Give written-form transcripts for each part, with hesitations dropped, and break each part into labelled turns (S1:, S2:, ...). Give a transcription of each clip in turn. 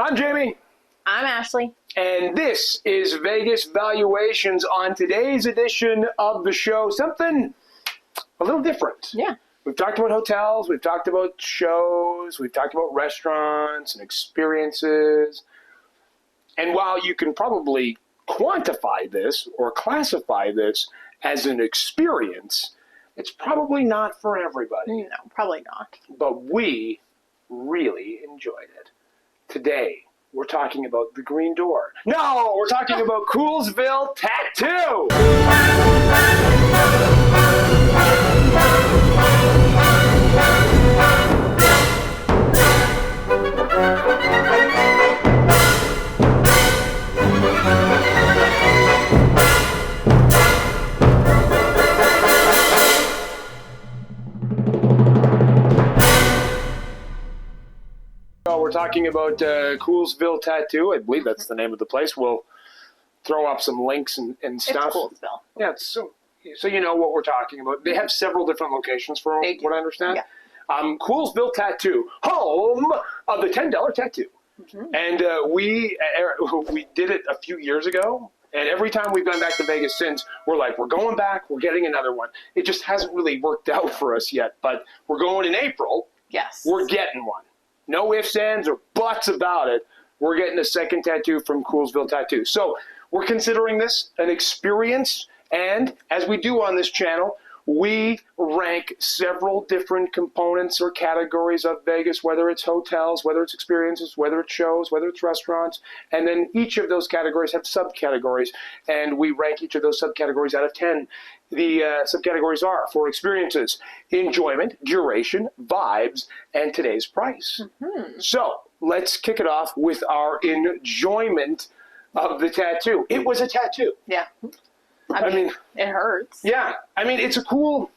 S1: I'm Jamie.
S2: I'm Ashley.
S1: And this is Vegas Valuations. On today's edition of the show, something a little different.
S2: Yeah.
S1: We've talked about hotels, we've talked about shows, we've talked about restaurants and experiences. And while you can probably quantify this or classify this as an experience, it's probably not for everybody.
S2: No, probably not.
S1: But we really enjoyed it. Today, we're talking about the Green Door. No, we're talking about Koolsville Tattoo. We're talking about Koolsville Tattoo. I believe that's the name of the place. We'll throw up some links and stuff.
S2: It's Koolsville.
S1: Yeah, so you know what we're talking about. They have several different locations, from what I understand.
S2: Yeah.
S1: Koolsville Tattoo, home of the $10 tattoo. Mm-hmm. And we did it a few years ago. And every time we've gone back to Vegas since, we're like, we're going back, we're getting another one. It just hasn't really worked out for us yet. But we're going in April.
S2: Yes.
S1: We're getting one. No ifs, ands, or buts about it. We're getting a second tattoo from Koolsville Tattoo. So we're considering this an experience. And as we do on this channel, we rank several different components or categories of Vegas, whether it's hotels, whether it's experiences, whether it's shows, whether it's restaurants. And then each of those categories have subcategories. And we rank each of those subcategories out of 10. The subcategories are for experiences, enjoyment, duration, vibes, and today's price. Mm-hmm. So let's kick it off with our enjoyment of the tattoo. It was a tattoo.
S2: Yeah. I mean, it hurts.
S1: Yeah. I mean, it's a cool,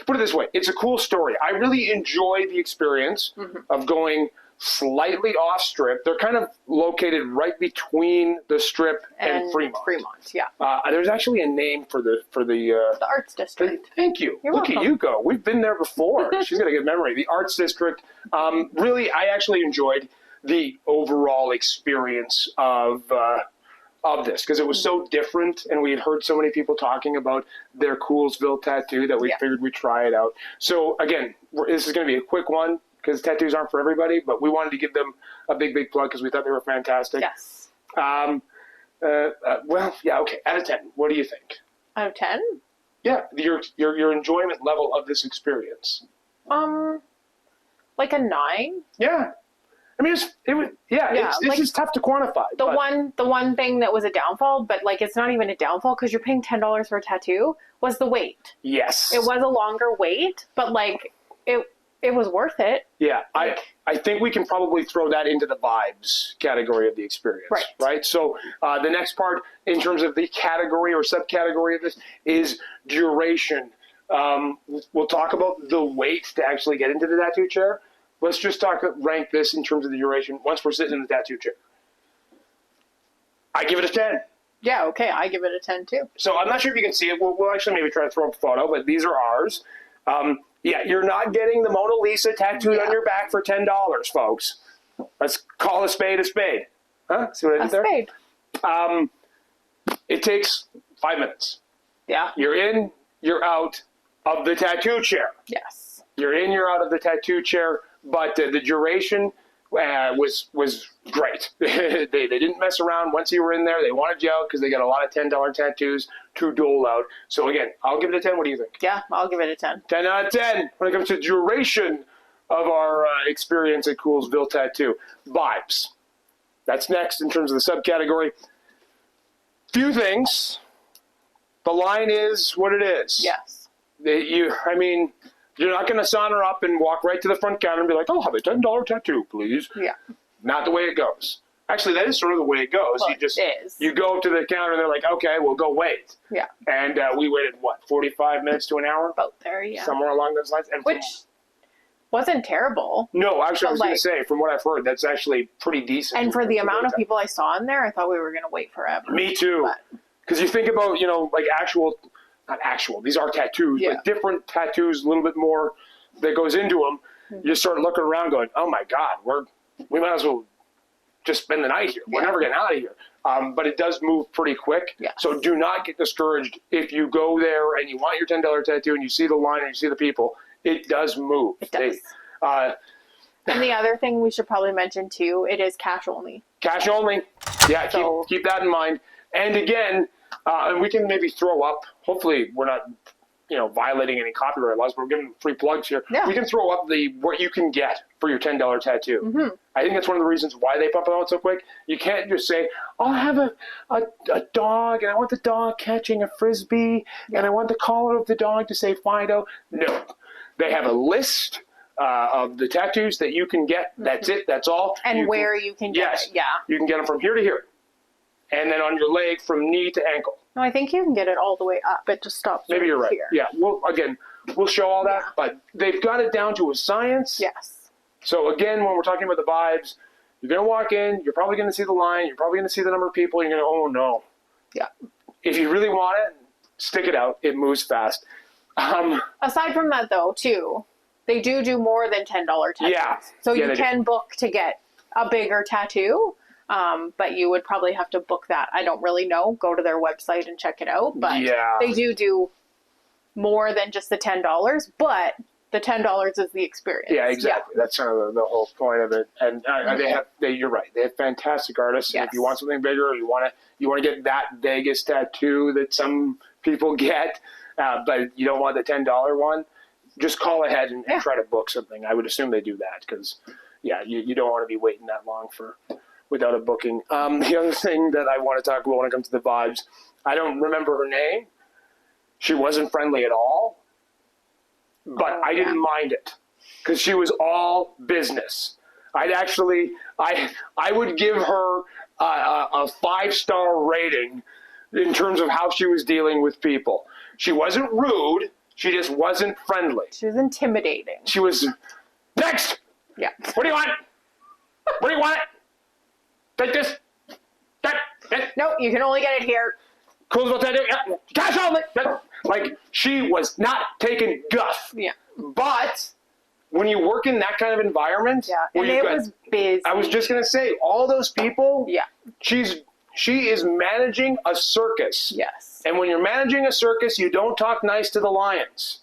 S1: put it this way, it's a cool story. I really enjoyed the experience of going slightly off strip. They're kind of located right between the strip and Fremont.
S2: Fremont, yeah.
S1: There's actually a name for the
S2: Arts District.
S1: Thank you.
S2: You're
S1: Look
S2: welcome.
S1: at you go. We've been there before. She's got a good memory. The Arts District. Really, I actually enjoyed the overall experience of this because it was so different, and we had heard so many people talking about their Koolsville tattoo that we figured we'd try it out. So again, this is going to be a quick one because tattoos aren't for everybody, but we wanted to give them a big plug because we thought they were fantastic.
S2: Yes.
S1: Well, yeah, okay. Out of 10, what do you think?
S2: Out of 10?
S1: Yeah, your enjoyment level of this experience.
S2: Like a 9?
S1: Yeah. I mean, this is tough to quantify.
S2: The one thing that was a downfall, but like it's not even a downfall because you're paying $10 for a tattoo, was the wait.
S1: Yes.
S2: It was a longer wait, but like it was worth it.
S1: Yeah, I think we can probably throw that into the vibes category of the experience. Right? So the next part in terms of the category or subcategory of this is duration. We'll talk about the wait to actually get into the tattoo chair. Let's just rank this in terms of the duration once we're sitting in the tattoo chair. I give it a 10.
S2: Yeah, okay, I give it a 10 too.
S1: So I'm not sure if you can see it. We'll actually maybe try to throw up a photo, but these are ours. Yeah, you're not getting the Mona Lisa tattooed on your back for $10, folks. Let's call a spade a spade. Huh? See what I did there?
S2: A spade.
S1: It takes 5 minutes.
S2: Yeah.
S1: You're in, you're out of the tattoo chair.
S2: Yes.
S1: You're in, you're out of the tattoo chair, but the duration was great. They didn't mess around. Once you were in there, they wanted you out because they got a lot of $10 tattoos to dole out. So again, I'll give it a 10. What do you think?
S2: Yeah, I'll give it a 10.
S1: 10 out of 10 when it comes to duration of our experience at Koolsville Tattoo. Vibes. That's next in terms of the subcategory. Few things. The line is what it is.
S2: Yes.
S1: You're not going to saunter up and walk right to the front counter and be like, I'll have a $10 tattoo, please.
S2: Yeah.
S1: Not the way it goes. Actually, that is sort of the way it goes.
S2: Well,
S1: you go up to the counter and they're like, okay, we'll go wait.
S2: Yeah.
S1: And we waited, 45 minutes to an hour?
S2: About there, yeah.
S1: Somewhere along those lines. And
S2: which wasn't terrible.
S1: No, actually, I was going to say, from what I've heard, that's actually pretty decent.
S2: And for the amount of people I saw in there, I thought we were going to wait forever.
S1: Me too. Because you think about, like not actual, these are tattoos, but different tattoos, a little bit more that goes into them. Mm-hmm. You start looking around going, oh my God, we might as well just spend the night here. We're never getting out of here. But it does move pretty quick.
S2: Yes.
S1: So do not get discouraged if you go there and you want your $10 tattoo and you see the line and you see the people. It does move.
S2: It does. And the other thing we should probably mention too, it is cash only.
S1: Cash only. Yeah,
S2: So,
S1: keep that in mind. And again, and we can maybe throw up, hopefully we're not violating any copyright laws, but we're giving free plugs here.
S2: Yeah.
S1: We can throw up what you can get for your $10 tattoo.
S2: Mm-hmm.
S1: I think that's one of the reasons why they pump it out so quick. You can't just say, oh, I have a dog, and I want the dog catching a Frisbee, and I want the collar of the dog to say Fido. No. They have a list of the tattoos that you can get. That's it. That's all.
S2: And you can get it. Yeah.
S1: You can get them from here to here. And then on your leg from knee to ankle.
S2: No, I think you can get it all the way up. It just stops.
S1: Maybe you're right.
S2: Here.
S1: Yeah. We'll show all that, but they've got it down to a science.
S2: Yes.
S1: So again, when we're talking about the vibes, you're going to walk in, you're probably going to see the line, you're probably going to see the number of people, and you're going to, oh no.
S2: Yeah.
S1: If you really want it, stick it out. It moves fast.
S2: Aside from that though, too, they do more than $10 tattoos.
S1: Yeah.
S2: So you can book to get a bigger tattoo. But you would probably have to book that. I don't really know. Go to their website and check it out. But they do more than just the $10. But the $10 is the experience.
S1: Yeah, exactly. Yeah. That's kind of the whole point of it. And you're right. They have fantastic artists.
S2: Yes.
S1: And if you want something bigger, or you want to get that Vegas tattoo that some people get, but you don't want the $10 one, just call ahead and try to book something. I would assume they do that because, you don't want to be waiting that long without a booking. The other thing that I want to talk about when it comes to the vibes, I don't remember her name. She wasn't friendly at all, but I didn't mind it because she was all business. I would give her a 5-star rating in terms of how she was dealing with people. She wasn't rude. She just wasn't friendly.
S2: She was intimidating.
S1: She was, next!
S2: Yeah.
S1: What do you want? What do you want? Take this. That.
S2: Nope, you can only get it here.
S1: Koolsville Tattoo. Yeah. Cash only. Like, she was not taking guff.
S2: Yeah.
S1: But when you work in that kind of environment,
S2: and it was busy.
S1: I was just gonna say, all those people.
S2: Yeah.
S1: She is managing a circus.
S2: Yes.
S1: And when you're managing a circus, you don't talk nice to the lions.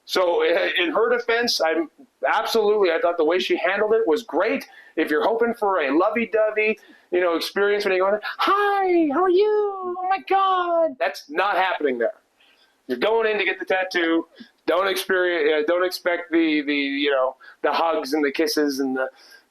S1: So in her defense, I thought the way she handled it was great. If you're hoping for a lovey-dovey, experience when you go, hi, how are you? Oh my God. That's not happening there. You're going in to get the tattoo. Don't expect the hugs and the kisses and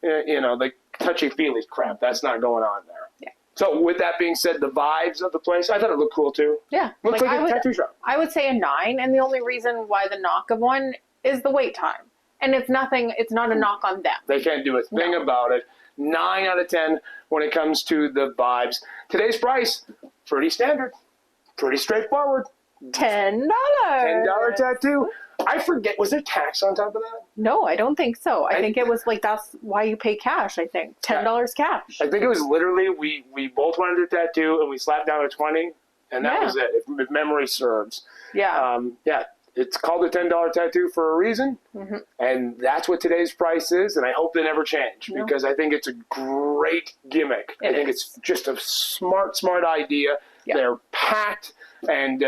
S1: the touchy-feely crap. That's not going on there.
S2: Yeah.
S1: So with that being said, the vibes of the place, I thought it looked cool too.
S2: Yeah.
S1: Looks like a tattoo shop.
S2: I would say a 9, and the only reason why the knock of 1 is the wait time. And it's not a knock on them.
S1: They can't do a thing about it. 9 out of 10 when it comes to the vibes. Today's price, pretty standard, pretty straightforward.
S2: $10.
S1: $10 tattoo. I forget, was there tax on top of that?
S2: No, I don't think so. I think it was that's why you pay cash, I think. $10 cash.
S1: I think it was literally, we both wanted a tattoo and we slapped down a 20 and that was it, if memory serves.
S2: Yeah.
S1: It's called a $10 tattoo for a reason, and that's what today's price is, and I hope they never change because I think it's a great gimmick. I think it's just a smart idea. Yeah. They're packed, and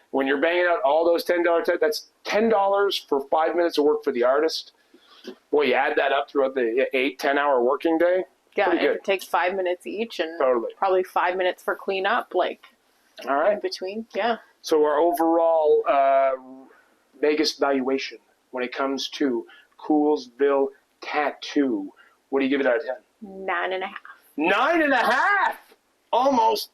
S1: when you're banging out all those $10 that's $10 for 5 minutes of work for the artist. Boy, you add that up throughout the 8-10 hour working day.
S2: Yeah, it takes 5 minutes each, and probably 5 minutes for cleanup, in between. Yeah.
S1: So our overall Vegas valuation when it comes to Koolsville Tattoo, what do you give it out of 10?
S2: 9.5.
S1: 9.5! Almost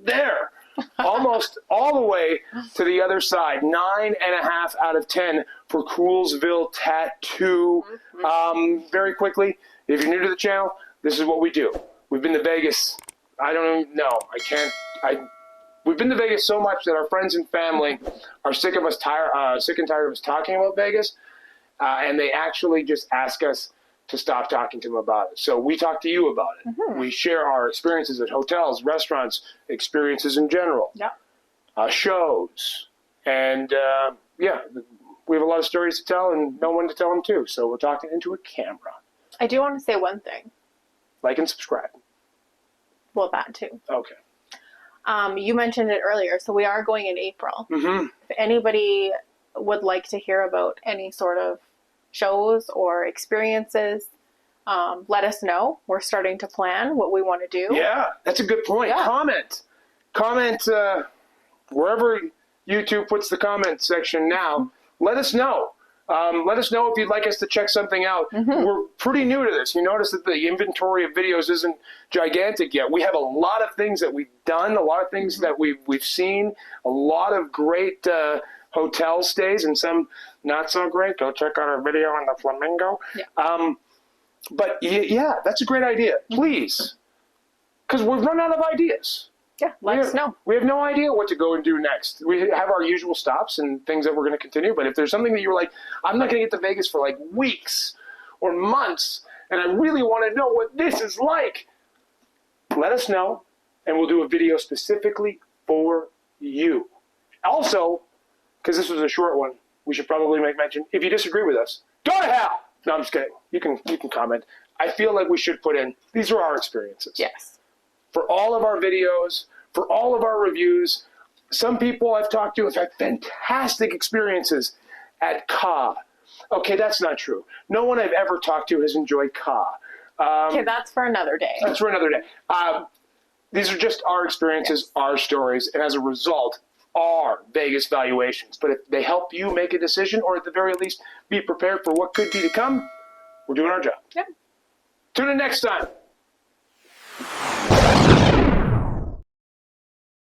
S1: there. Almost all the way to the other side. 9.5 out of 10 for Koolsville Tattoo. Very quickly, if you're new to the channel, this is what we do. We've been to Vegas. I don't even know. We've been to Vegas so much that our friends and family are sick and tired of us talking about Vegas, and they actually just ask us to stop talking to them about it. So we talk to you about it. We share our experiences at hotels, restaurants, experiences in general, shows, and we have a lot of stories to tell and no one to tell them to. So we're talking into a camera.
S2: I do want to say one thing.
S1: Like and subscribe.
S2: Well, that too.
S1: Okay.
S2: You mentioned it earlier, so we are going in April.
S1: Mm-hmm.
S2: If anybody would like to hear about any sort of shows or experiences, let us know. We're starting to plan what we want to do.
S1: Yeah, that's a good point.
S2: Yeah.
S1: Comment wherever YouTube puts the comment section now. Let us know. Let us know if you'd like us to check something out.
S2: Mm-hmm.
S1: We're pretty new to this. You notice that the inventory of videos isn't gigantic yet. We have a lot of things that we've done, a lot of things that we've seen, a lot of great hotel stays and some not so great. Go check out our video on the Flamingo.
S2: Yeah.
S1: But yeah, that's a great idea. Please. Because we've run out of ideas.
S2: Yeah, let us know.
S1: We have no idea what to go and do next. We have our usual stops and things that we're going to continue. But if there's something that you're like, I'm not going to get to Vegas for like weeks or months, and I really want to know what this is like, let us know, and we'll do a video specifically for you. Also, because this was a short one, we should probably make mention, if you disagree with us, go to hell! No, I'm just kidding. You can comment. I feel like we should put in, these are our experiences.
S2: Yes.
S1: For all of our videos, for all of our reviews, some people I've talked to have had fantastic experiences at Ka. Okay, that's not true. No one I've ever talked to has enjoyed Ka.
S2: Okay, that's for another day.
S1: That's for another day. These are just our experiences, our stories, and as a result, our Vegas valuations. But if they help you make a decision, or at the very least, be prepared for what could be to come, we're doing our job.
S2: Yep.
S1: Tune in next time.